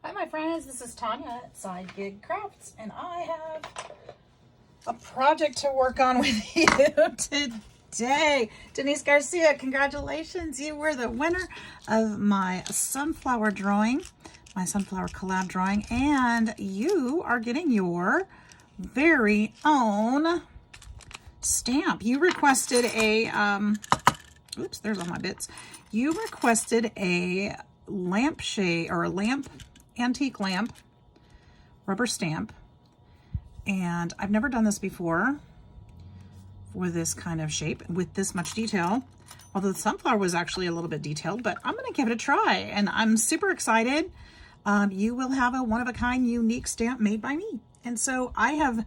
Hi my friends, this is Tanya at Sidegigcrafts, and I have a project to work on with you today. Denise Garcia, congratulations. You were the winner of my sunflower drawing, my sunflower collab drawing, and you are getting your very own stamp. You requested a, oops, there's all my bits. You requested a lampshade or a lamp, antique lamp rubber stamp, and I've never done this before for this kind of shape with this much detail, although the sunflower was actually a little bit detailed, but I'm gonna give it a try and I'm super excited. You will have a one-of-a-kind unique stamp made by me. And so I have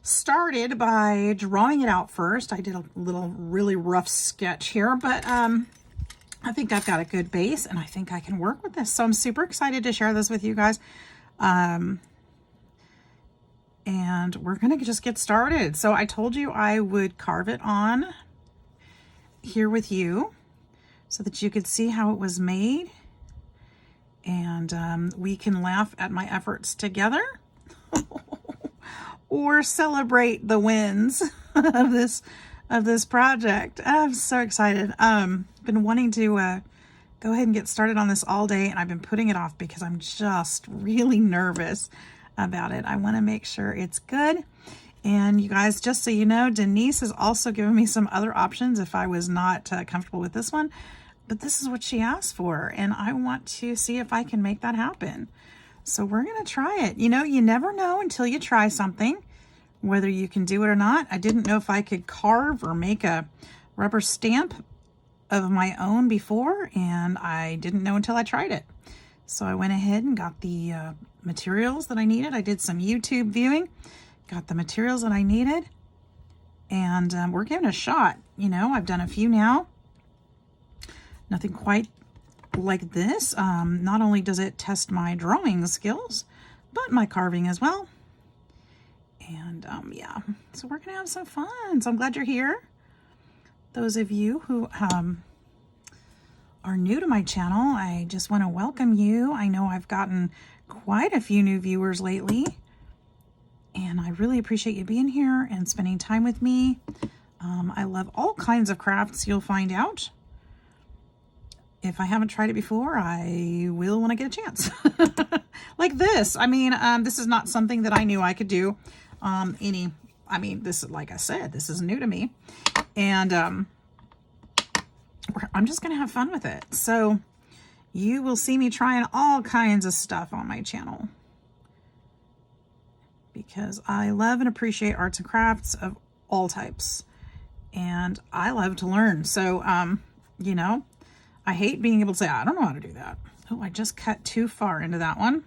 started by drawing it out first. I did a little really rough sketch here, but I think I've got a good base and I think I can work with this. So I'm super excited to share this with you guys. And we're going to just get started. So I told you I would carve it on here with you so that you could see how it was made. And we can laugh at my efforts together or celebrate the wins of this project. I'm so excited. Been wanting to go ahead and get started on this all day, and I've been putting it off because I'm just really nervous about it. I want to make sure it's good. And you guys, just so you know, Denise has also given me some other options if I was not comfortable with this one, but this is what she asked for, and I want to see if I can make that happen. So we're going to try it. You know, you never know until you try something, whether you can do it or not. I didn't know if I could carve or make a rubber stamp of my own before, and I didn't know until I tried it. So I went ahead and got the materials that I needed. I did some YouTube viewing, got the materials that I needed, and we're giving it a shot. You know, I've done a few now. Nothing quite like this. Not only does it test my drawing skills, but my carving as well. And yeah, so we're gonna have some fun. So I'm glad you're here. Those of you who are new to my channel, I just want to welcome you. I know I've gotten quite a few new viewers lately, and I really appreciate you being here and spending time with me. I love all kinds of crafts, you'll find out. If I haven't tried it before, I will when I get a chance. Like this. I mean, this is not something that I knew I could do. This, like I said, this is new to me, and I'm just gonna have fun with it. So you will see me trying all kinds of stuff on my channel because I love and appreciate arts and crafts of all types, and I love to learn. So you know, I hate being able to say I don't know how to do that. Oh, I just cut too far into that one.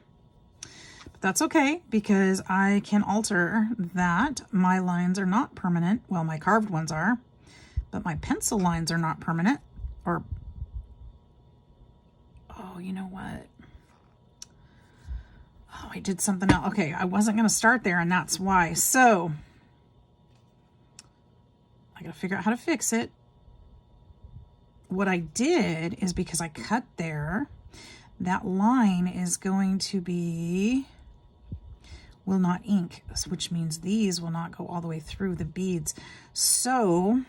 That's okay, because I can alter that. My lines are not permanent. Well, my carved ones are, but my pencil lines are not permanent. Or, oh, you know what? Oh, I did something else. Okay, I wasn't going to start there, and that's why. So, I got to figure out how to fix it. What I did is, because I cut there, that line is going to be will not ink, which means these will not go all the way through the beads. So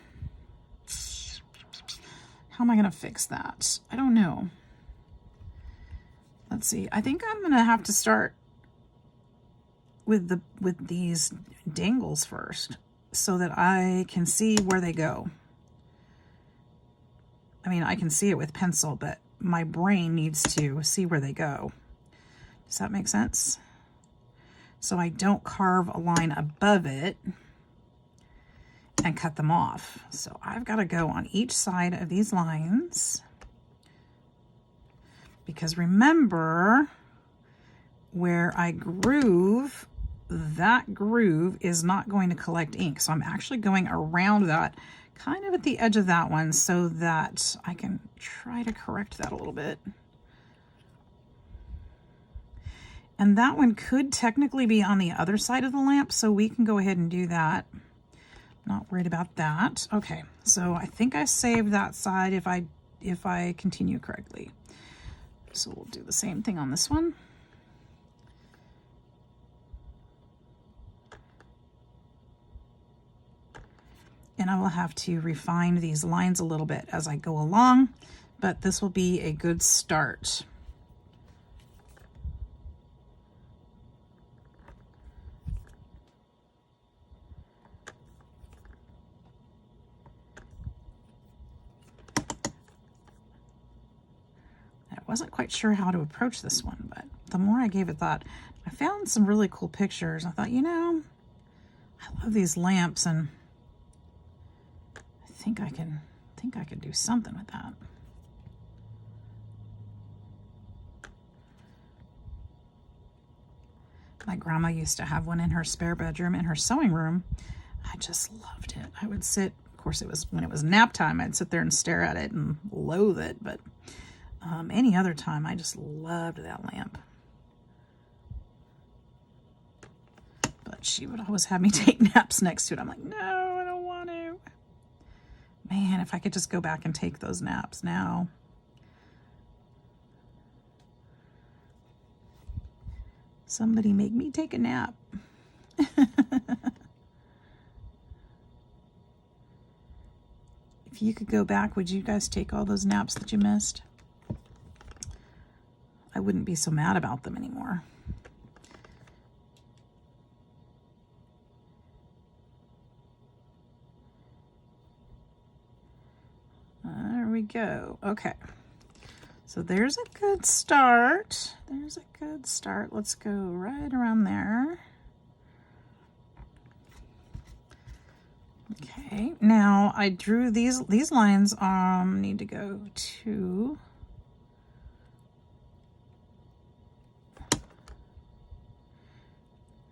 how am I going to fix that? I don't know. Let's see. I think I'm going to have to start with these dangles first so that I can see where they go. I mean, I can see it with pencil, but my brain needs to see where they go. Does that make sense? So I don't carve a line above it and cut them off. So I've got to go on each side of these lines, because remember, where I groove, that groove is not going to collect ink. So I'm actually going around that, kind of at the edge of that one, so that I can try to correct that a little bit. And that one could technically be on the other side of the lamp, so we can go ahead and do that. Not worried about that. Okay, so I think I saved that side if I continue correctly. So we'll do the same thing on this one. and I will have to refine these lines a little bit as I go along, but this will be a good start. I wasn't quite sure how to approach this one, but the more I gave it thought, I found some really cool pictures. I thought, you know, I love these lamps, and I think I can do something with that. My grandma used to have one in her spare bedroom in her sewing room. I just loved it. I would sit, of course it was when it was nap time, I'd sit there and stare at it and loathe it, but any other time I just loved that lamp. But she would always have me take naps next to it. I'm like, no, I don't want to. Man, if I could just go back and take those naps now. Somebody make me take a nap. If you could go back, would you guys take all those naps that you missed? I wouldn't be so mad about them anymore. There we go. Okay. So there's a good start. There's a good start. Let's go right around there. Okay, now I drew these lines need to go to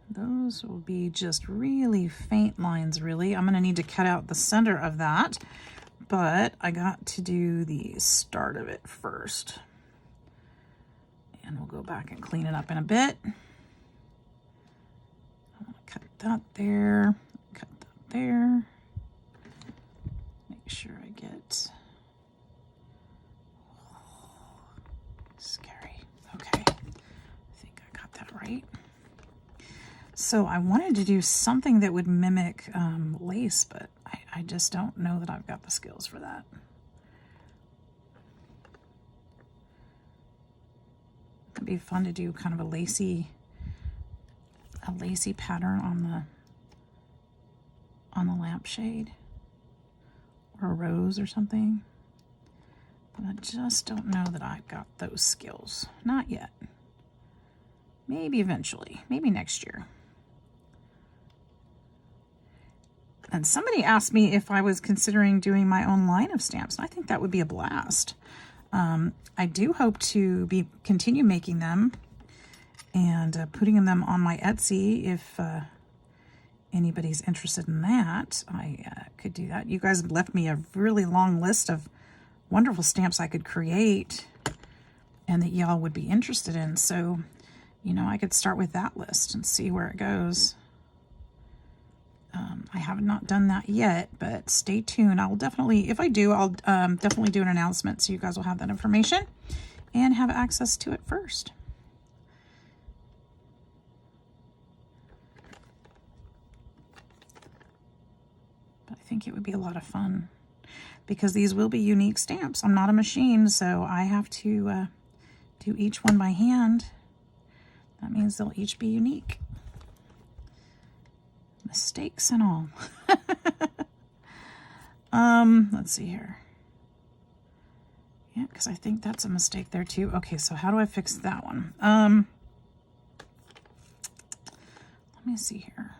those will be just really faint lines, really. I'm going to need to cut out the center of that, but I got to do the start of it first. And we'll go back and clean it up in a bit. I'm going to cut that there, cut that there. Make sure I get... Scary. Okay, I think I got that right. So I wanted to do something that would mimic lace, but I just don't know that I've got the skills for that. It'd be fun to do kind of a lacy pattern on the lampshade, or a rose or something. But I just don't know that I've got those skills. Not yet. Maybe eventually. Maybe next year. And somebody asked me if I was considering doing my own line of stamps. And I think that would be a blast. I do hope to continue making them and putting them on my Etsy. If anybody's interested in that, I could do that. You guys left me a really long list of wonderful stamps I could create and that y'all would be interested in. So, you know, I could start with that list and see where it goes. I have not done that yet, but stay tuned. I will definitely, if I do, I'll definitely do an announcement so you guys will have that information and have access to it first. But I think it would be a lot of fun because these will be unique stamps. I'm not a machine, so I have to do each one by hand. That means they'll each be unique. Mistakes and all. Let's see here. Yeah, because I think that's a mistake there too. Okay, so how do I fix that one? Let me see here.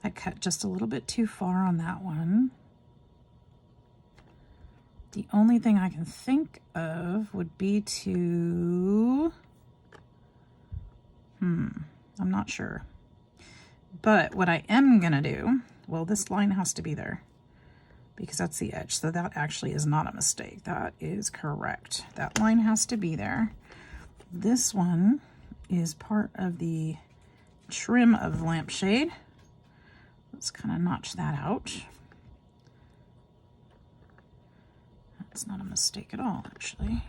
I cut just a little bit too far on that one. The only thing I can think of would be to... I'm not sure. But what I am going to do, well, this line has to be there because that's the edge. So that actually is not a mistake. That is correct. That line has to be there. This one is part of the trim of the lampshade. Let's kind of notch that out. That's not a mistake at all, actually.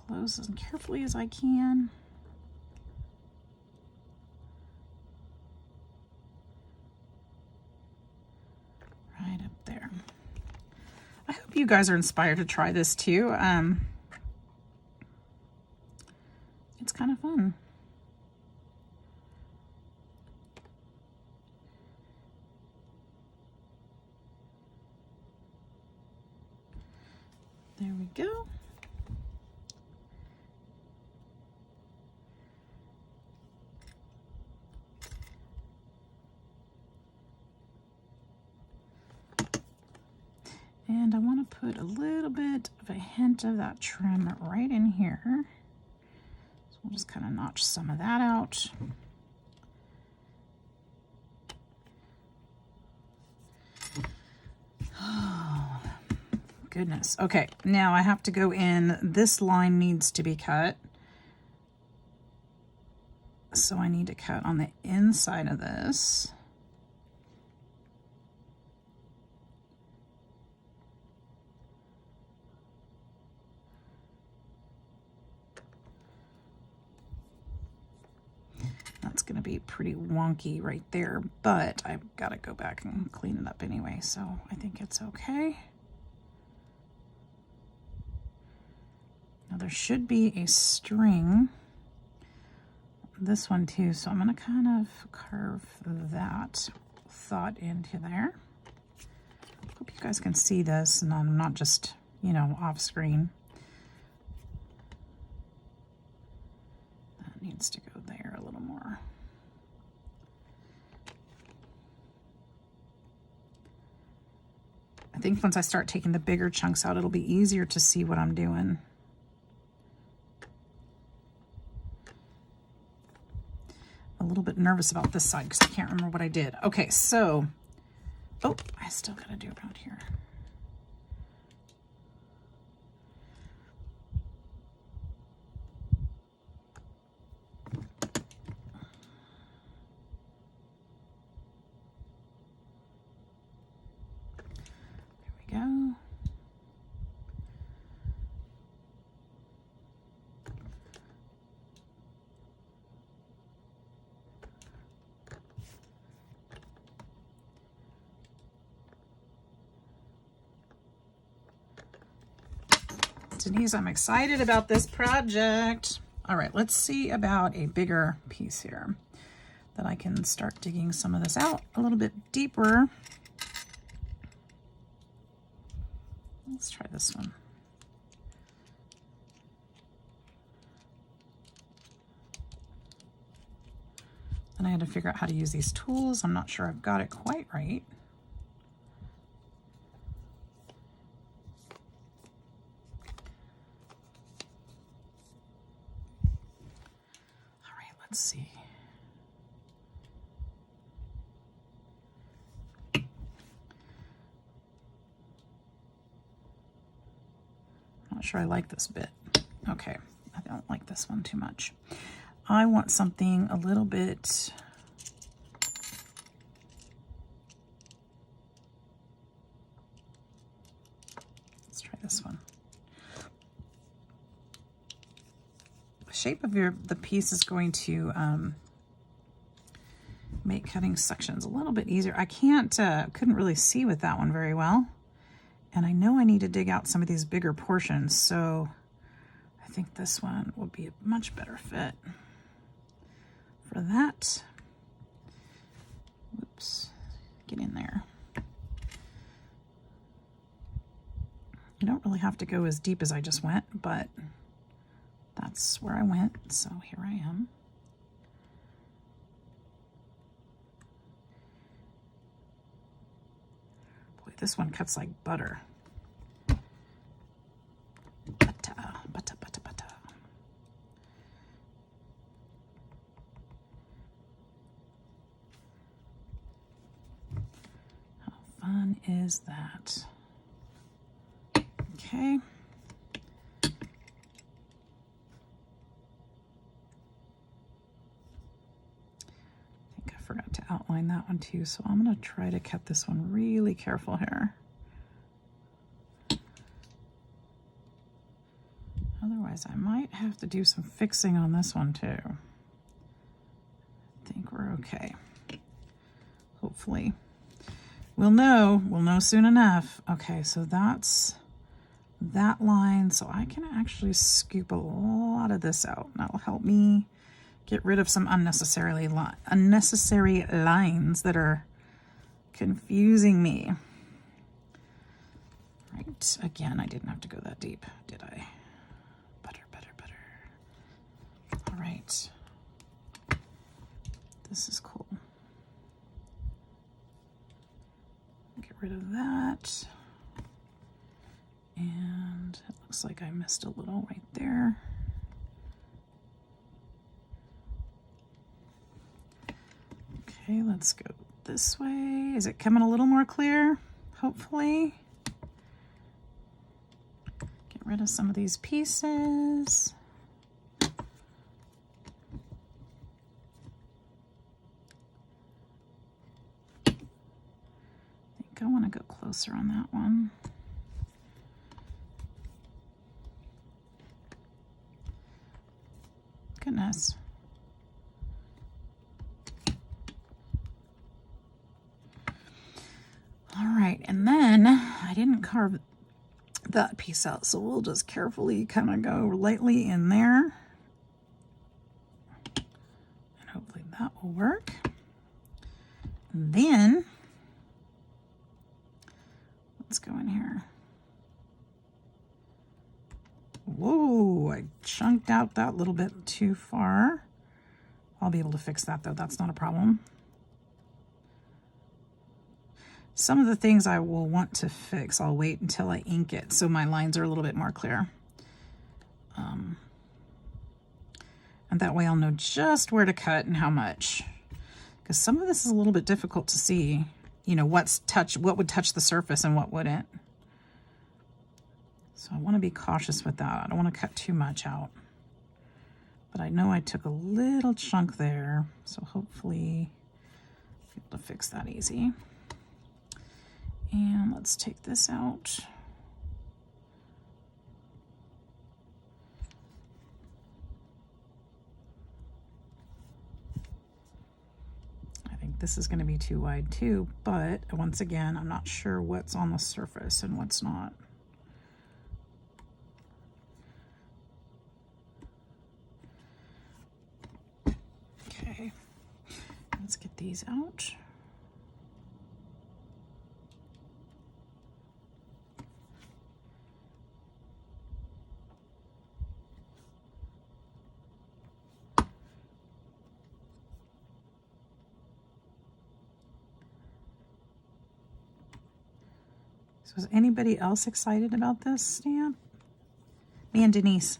close as carefully as I can. Right up there. I hope you guys are inspired to try this too. It's kind of fun. There we go. And I want to put a little bit of a hint of that trim right in here. So we'll just kind of notch some of that out. Oh, goodness. Okay, now I have to go in. This line needs to be cut. So I need to cut on the inside of this. That's going to be pretty wonky right there, but I've got to go back and clean it up anyway, so I think it's okay. Now there should be a string, this one too, so I'm going to kind of carve that thought into there. Hope you guys can see this and I'm not just, you know, off screen. That needs to go there a little more. I think once I start taking the bigger chunks out, it'll be easier to see what I'm doing. A little bit nervous about this side because I can't remember what I did. Okay, so, oh, I still gotta do around here. There we go. Denise, I'm excited about this project. All right, let's see about a bigger piece here that I can start digging some of this out a little bit deeper. Let's try this one. Then I had to figure out how to use these tools. I'm not sure I've got it quite right. Let's see. I'm not sure I like this bit. Okay, I don't like this one too much. I want something a little bit... Let's try this one. Shape of the piece is going to make cutting sections a little bit easier. I couldn't really see with that one very well, and I know I need to dig out some of these bigger portions, so I think this one will be a much better fit for that. Whoops, get in there. You don't really have to go as deep as I just went, but that's where I went, so here I am. Boy, this one cuts like butter. Butter, butter, butter, butter. How fun is that? Okay. Forgot to outline that one too, so I'm going to try to cut this one really careful here. Otherwise guys, I might have to do some fixing on this one too. I think we're okay. Hopefully. We'll know soon enough. Okay, so that's that line. So I can actually scoop a lot of this out. That'll help me get rid of some unnecessary lines that are confusing me. Right, again, I didn't have to go that deep, did I? Butter. All right. This is cool. Get rid of that. And it looks like I missed a little right there. Okay, let's go this way. Is it coming a little more clear? Hopefully. Get rid of some of these pieces. I want to go closer on that one. Goodness. All right, and then I didn't carve that piece out, so we'll just carefully kind of go lightly in there. And hopefully that will work. And then let's go in here. Whoa, I chunked out that little bit too far. I'll be able to fix that though, that's not a problem. Some of the things I will want to fix, I'll wait until I ink it so my lines are a little bit more clear. And that way I'll know just where to cut and how much. Because some of this is a little bit difficult to see, you know, what would touch the surface and what wouldn't. So I want to be cautious with that. I don't want to cut too much out. But I know I took a little chunk there, so hopefully I'll be able to fix that easy. And let's take this out. I think this is going to be too wide too, but once again, I'm not sure what's on the surface and what's not. Okay, let's get these out. So is anybody else excited about this stamp? Me and Denise.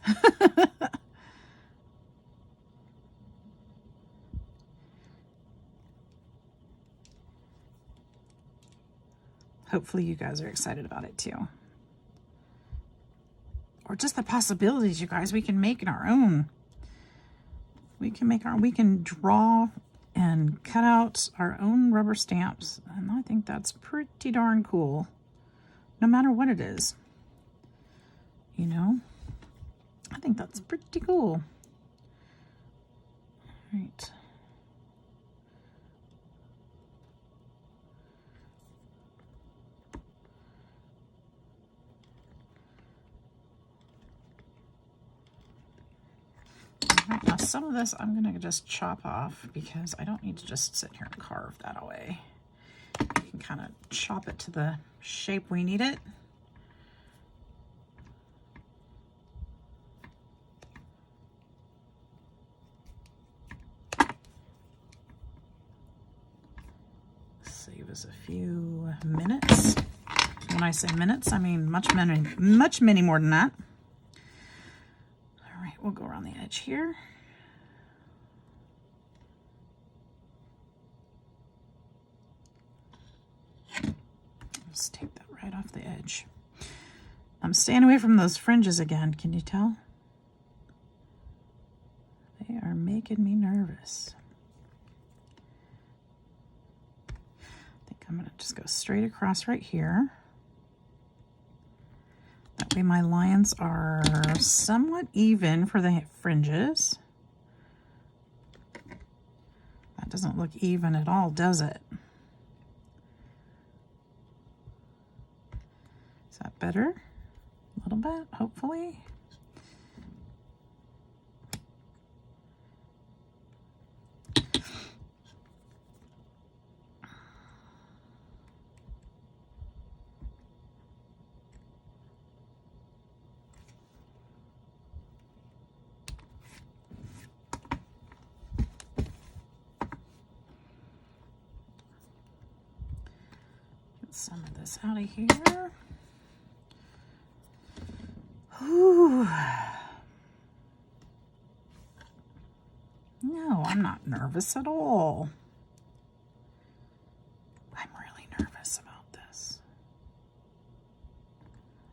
Hopefully you guys are excited about it too. Or just the possibilities, you guys, we can make it our own. We can draw and cut out our own rubber stamps. And I think that's pretty darn cool. No matter what it is. You know? I think that's pretty cool. All right. All right, now some of this I'm gonna just chop off because I don't need to just sit here and carve that away. You can kind of chop it to the shape we need it. Save us a few minutes. When I say minutes, I mean much many more than that. All right, we'll go around the edge here. Just take that right off the edge. I'm staying away from those fringes again. Can you tell? They are making me nervous. I think I'm going to just go straight across right here. That That way my lines are somewhat even for the fringes. That doesn't look even at all, does it? Is that better? A little bit, hopefully. Get some of this out of here. Ooh. No, I'm not nervous at all. I'm really nervous about this.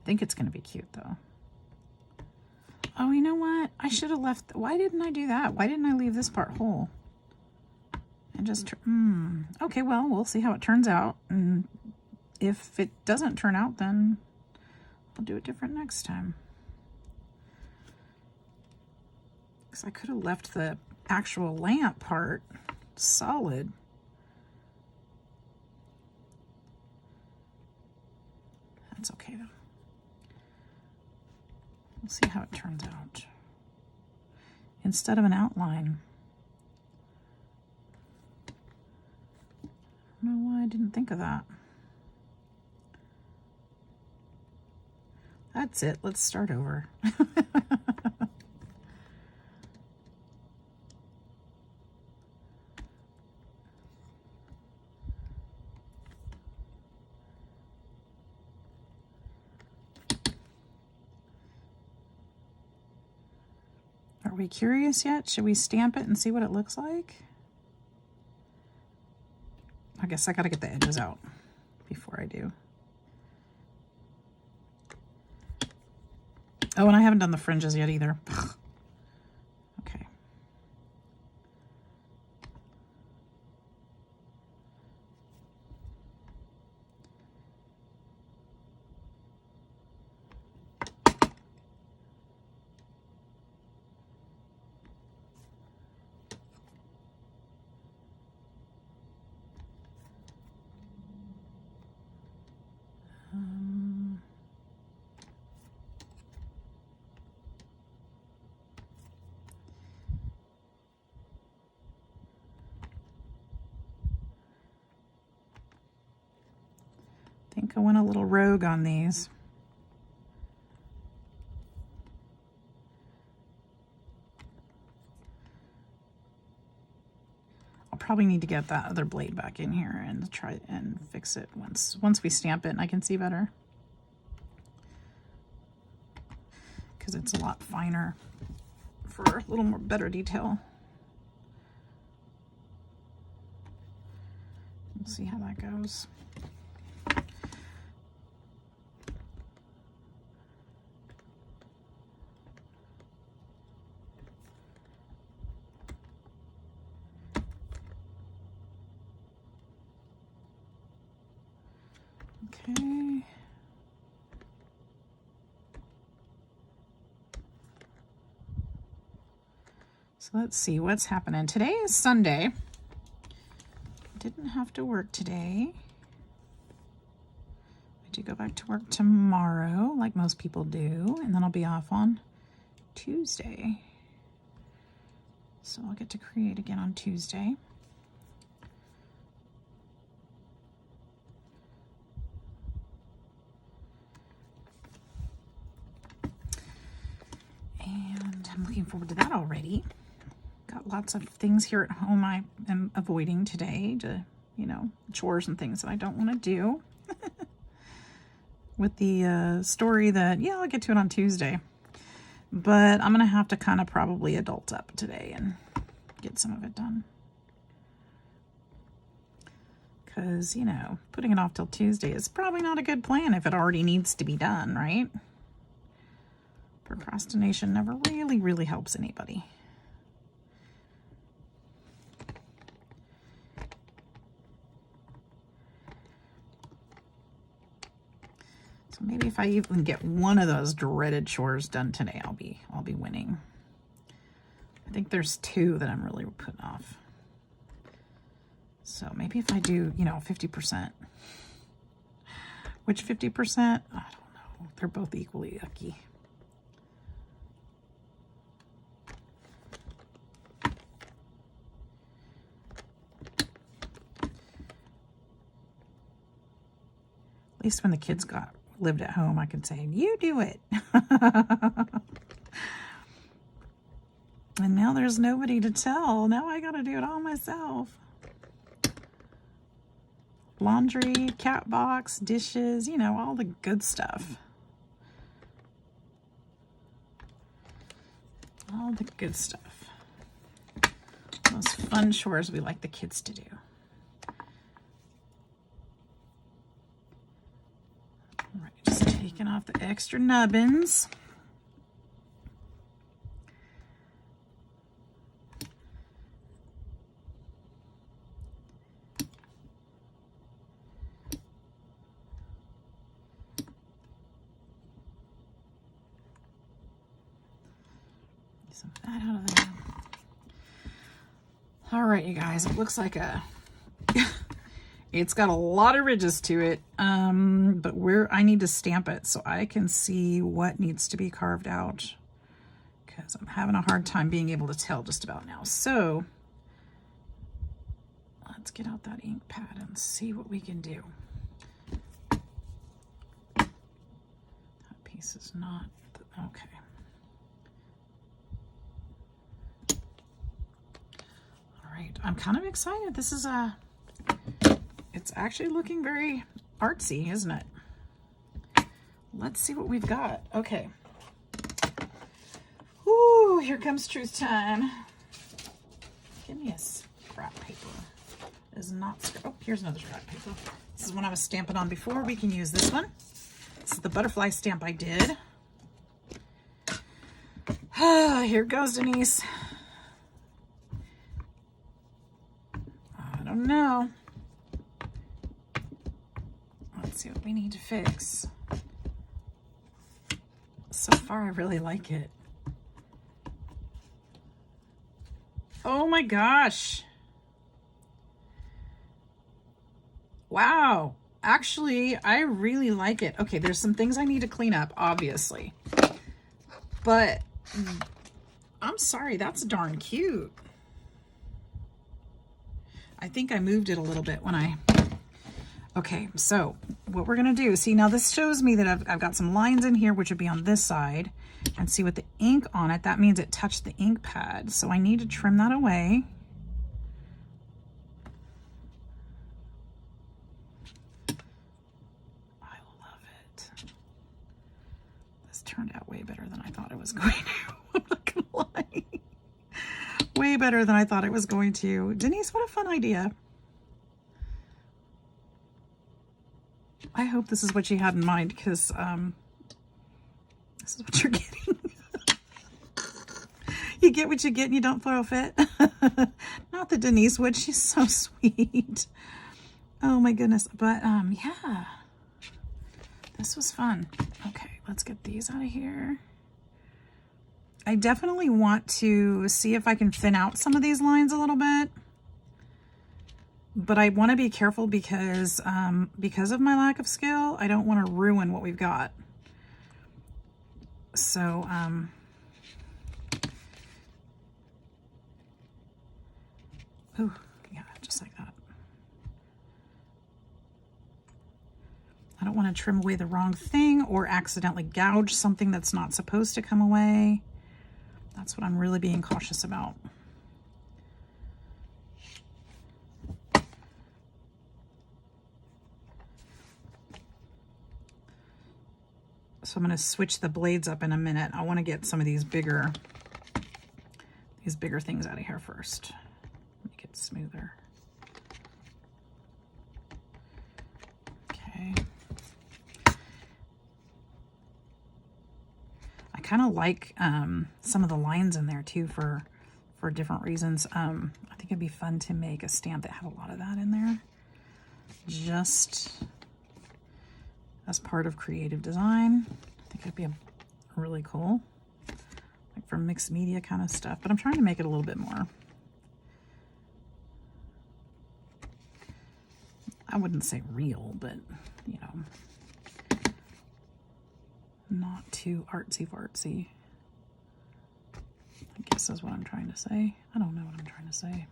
I think it's going to be cute though. Oh, you know what? I should have left. Why didn't I do that? Why didn't I leave this part whole? And just, okay, well, we'll see how it turns out. And if it doesn't turn out, then I'll do it different next time. Because I could have left the actual lamp part solid. That's okay though. We'll see how it turns out. Instead of an outline. I don't know why I didn't think of that. That's it. Let's start over. Are we curious yet? Should we stamp it and see what it looks like? I guess I gotta get the edges out before I do. Oh, and I haven't done the fringes yet either. Okay. I think I went a little rogue on these. I'll probably need to get that other blade back in here and try and fix it once we stamp it and I can see better. Because it's a lot finer for a little more better detail. We'll see how that goes. Okay. So let's see what's happening. Today is Sunday. Didn't have to work today. I do go back to work tomorrow, like most people do, and then I'll be off on Tuesday. So I'll get to create again on Tuesday. And I'm looking forward to that already. Got lots of things here at home I am avoiding today to, you know, chores and things that I don't want to do. With the story that, yeah, I'll get to it on Tuesday. But I'm going to have to kind of probably adult up today and get some of it done. Because, you know, putting it off till Tuesday is probably not a good plan if it already needs to be done, right? Procrastination never really helps anybody. So maybe if I even get one of those dreaded chores done today, I'll be winning. I think there's 2 that I'm really putting off. So maybe if I do, you know, 50%. Which 50%? I don't know. They're both equally yucky. At least when the kids lived at home, I could say, you do it. And now there's nobody to tell. Now I gotta do it all myself. Laundry, cat box, dishes, you know, all the good stuff. All the good stuff. Those fun chores we like the kids to do. All right, just taking off the extra nubbins. Some of that out of there. All right, you guys, it looks like it's got a lot of ridges to it, but I need to stamp it so I can see what needs to be carved out, because I'm having a hard time being able to tell just about now. So let's get out that ink pad and see what we can do. That piece is not, okay. Right. I'm kind of excited. This is it's actually looking very artsy, isn't it? Let's see what we've got. Okay. Ooh, here comes truth time. Give me a scrap paper. It is not scrap. Oh, here's another scrap paper. This is one I was stamping on before. We can use this one. This is the butterfly stamp I did. Here goes, Denise. No. Let's see what we need to fix. So far, I really like it. Oh my gosh. Wow. Actually, I really like it. Okay, there's some things I need to clean up, obviously. But I'm sorry, that's darn cute. I think I moved it a little bit when okay, so what we're gonna do, see now this shows me that I've got some lines in here which would be on this side, and see with the ink on it, that means it touched the ink pad. So I need to trim that away. I love it. This turned out way better than I thought it was going to. I'm not gonna lie. Way better than I thought it was going to. Denise, what a fun idea. I hope this is what you had in mind, because this is what you're getting. You get what you get and you don't throw a fit. Not that Denise would. She's so sweet. Oh my goodness. But yeah, this was fun. Okay, let's get these out of here. I definitely want to see if I can thin out some of these lines a little bit, but I want to be careful because of my lack of skill, I don't want to ruin what we've got. So, ooh, yeah, just like that. I don't want to trim away the wrong thing or accidentally gouge something that's not supposed to come away. That's what I'm really being cautious about. So I'm going to switch the blades up in a minute. I want to get some of these bigger things out of here first. Make it smoother. Okay. I kind of like some of the lines in there too for different reasons. I think it'd be fun to make a stamp that had a lot of that in there. Just as part of creative design. I think it'd be really cool, like for mixed media kind of stuff, but I'm trying to make it a little bit more, I wouldn't say real, but you know, not too artsy fartsy, I guess is what I'm trying to say. I don't know what I'm trying to say.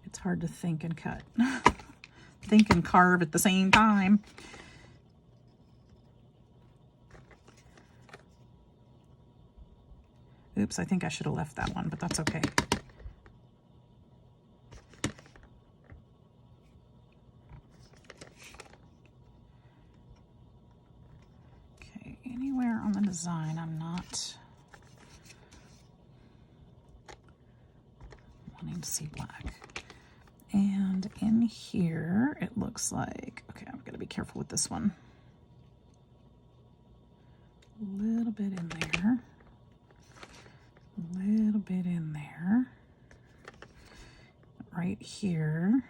It's hard to think and cut. Think and carve at the same time. Oops, I think I should have left that one, but that's okay. Okay, anywhere on the design I'm not wanting to see black. And in here, it looks like, okay, I'm gonna be careful with this one. A little bit in there. A little bit in there. Right here.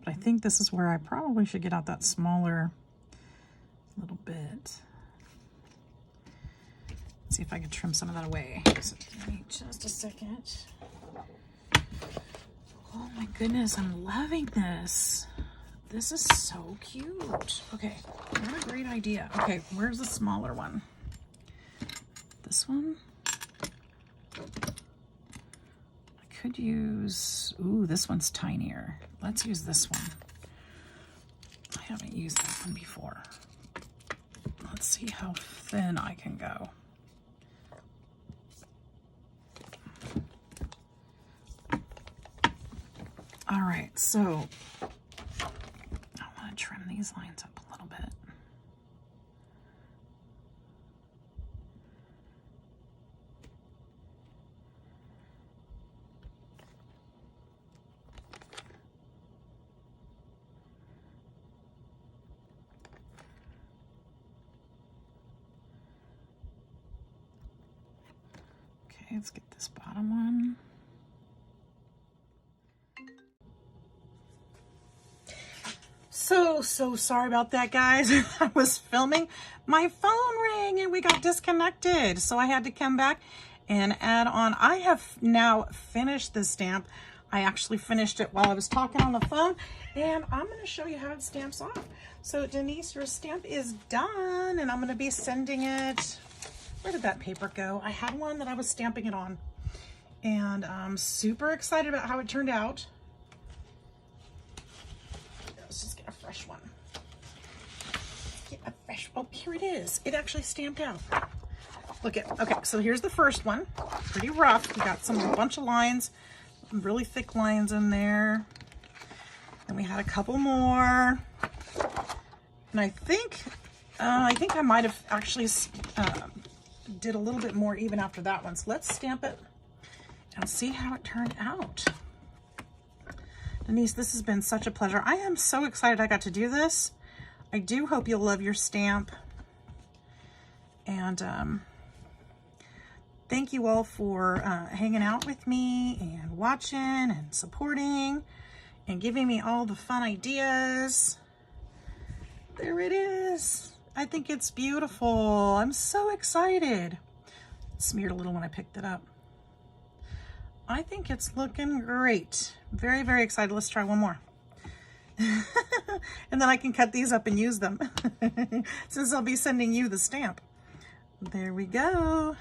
But I think this is where I probably should get out that smaller little bit. Let's see if I can trim some of that away. So give me just a second. Oh my goodness, I'm loving this. This is so cute. Okay, what a great idea. Okay, where's the smaller one? This one? I could use, ooh, this one's tinier. Let's use this one. I haven't used that one before. Let's see how thin I can go. All right, so I want to trim these lines up a little bit. Okay, let's get this bottom one. So sorry about that, guys. I was filming, my phone rang and we got disconnected. So I had to come back and add on. I have now finished this stamp. I actually finished it while I was talking on the phone, and I'm going to show you how it stamps off. So Denise, your stamp is done, and I'm going to be sending it. Where did that paper go? I had one that I was stamping it on, and I'm super excited about how it turned out. Let's just get a fresh one. Get a fresh, oh, here it is. It actually stamped out. Look at, okay, so here's the first one. Pretty rough. We got a bunch of lines, really thick lines in there. And we had a couple more. And I think I might have actually did a little bit more even after that one. So let's stamp it and see how it turned out. Denise, this has been such a pleasure. I am so excited I got to do this. I do hope you'll love your stamp. And thank you all for hanging out with me and watching and supporting and giving me all the fun ideas. There it is. I think it's beautiful. I'm so excited. It smeared a little when I picked it up. I think it's looking great. Very, very excited. Let's try one more. And then I can cut these up and use them since I'll be sending you the stamp. There we go.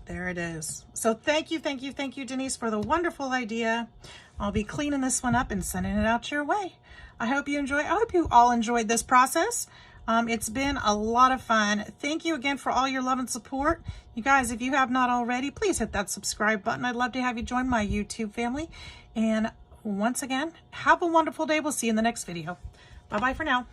There it is. So thank you, Denise, for the wonderful idea. I'll be cleaning this one up and sending it out your way. I hope you all enjoyed this process. It's been a lot of fun. Thank you again for all your love and support. You guys, if you have not already, please hit that subscribe button. I'd love to have you join my YouTube family. And once again, have a wonderful day. We'll see you in the next video. Bye-bye for now.